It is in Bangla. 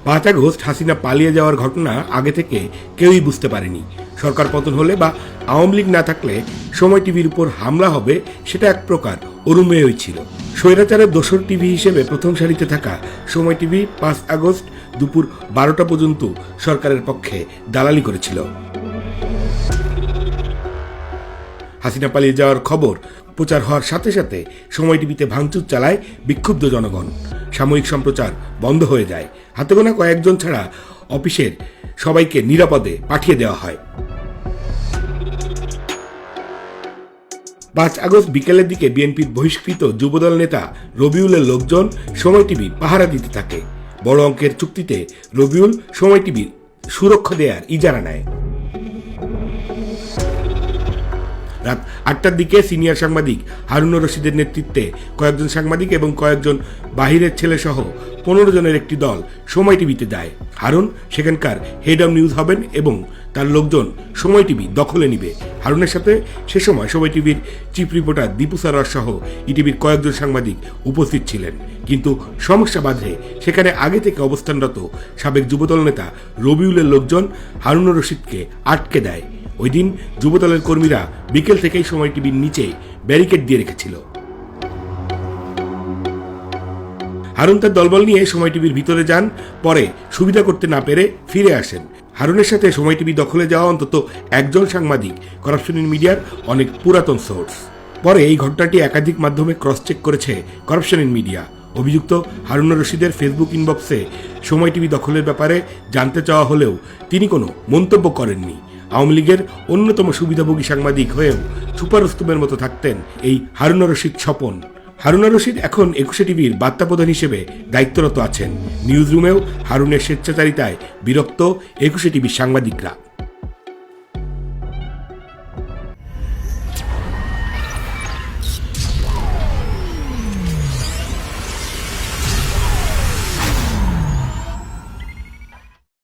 5 আগস্ট হাসিনা পালিয়ে যাওয়ার ঘটনা আগে থেকে কেউই বুঝতে পারেনি। সরকার পতন হলে বা আওয়ামী লীগ না থাকলে সময় টিভির উপর হামলা হবে সেটা এক প্রকার অনুমেয়ই ছিল। স্বৈরাচারের দোসর টিভি হিসেবে প্রথম সারিতে থাকা সময় টিভি 5 আগস্ট দুপুর 12টা পর্যন্ত সরকারের পক্ষে দালালি করেছিল। হাসিনা পালিয়ে যাওয়ার খবর প্রচার হওয়ার সাথে সাথে সময় টিভিতে ভাঙচুর চালায় বিক্ষুব্ধ জনগণ। সাময়িক সম্প্রচার বন্ধ হয়ে যায়। হাতে গোনা কয়েকজন ছাড়া অফিসের সবাইকে নিরাপদে পাঠিয়ে দেওয়া হয়। 5 আগস্ট বিকেলের দিকে বিএনপির বহিষ্কৃত যুবদল নেতা রবিউলের লোকজন সময় টিভি পাহারা দিতে থাকে। বড় অঙ্কের চুক্তিতে রবিউল সময় টিভির সুরক্ষা দেওয়ার ইজারা নেয়। রাত 8টার দিকে সিনিয়র সাংবাদিক হারুনুর রশিদের নেতৃত্বে কয়েকজন সাংবাদিক এবং কয়েকজন বাহিরের ছেলে সহ 15 জনের একটি দল সময় টিভিতে যায়। হারুন সেখানকার হেড অব নিউজ হবেন এবং তার লোকজন সময় টিভি দখলে নিবে। হারুনের সাথে সে সময় সময় টিভির চিফ রিপোর্টার দীপু সারোয়ার সহ ইটিভির কয়েকজন সাংবাদিক উপস্থিত ছিলেন। কিন্তু সমস্যা বাধে সেখানে আগে থেকে অবস্থানরত সাবেক যুবদল নেতা রবিউলের লোকজন হারুনুর রশিদকে আটকে দেয়। ওই দিন যুবদলের কর্মীরা বিকেল থেকেই সময় টিভির নিচে ব্যারিকেড দিয়ে রেখেছিল। হারুন তার দলবল নিয়ে সময় টিভির ভিতরে যান, পরে সুবিধা করতে না পেরে ফিরে আসেন। হারুনের সাথে সময় টিভি দখলে যাওয়া অন্তত একজন সাংবাদিক করাপশন ইন মিডিয়ার অনেক পুরাতন সোর্স। পরে এই ঘটনাটি একাধিক মাধ্যমে ক্রস চেক করেছে করাপশন ইন মিডিয়া। অভিযুক্ত হারুনুর রশিদের ফেসবুক ইনবক্সে সময় টিভি দখলের ব্যাপারে জানতে চাওয়া হলেও তিনি কোনো মন্তব্য করেননি। আওয়ামী লীগের অন্যতম সুবিধাভোগী সাংবাদিক হয়েও সুপার রুস্তমের মতো থাকতেন এই হারুনুর রশিদ স্বপন। হারুনুর রশিদ এখন 21 টিভির বার্তা প্রধান হিসেবে দায়িত্বরত আছেন। নিউজ রুমেও হারুনের স্বেচ্ছাচারিতায় বিরক্ত 21 টিভির সাংবাদিকরা।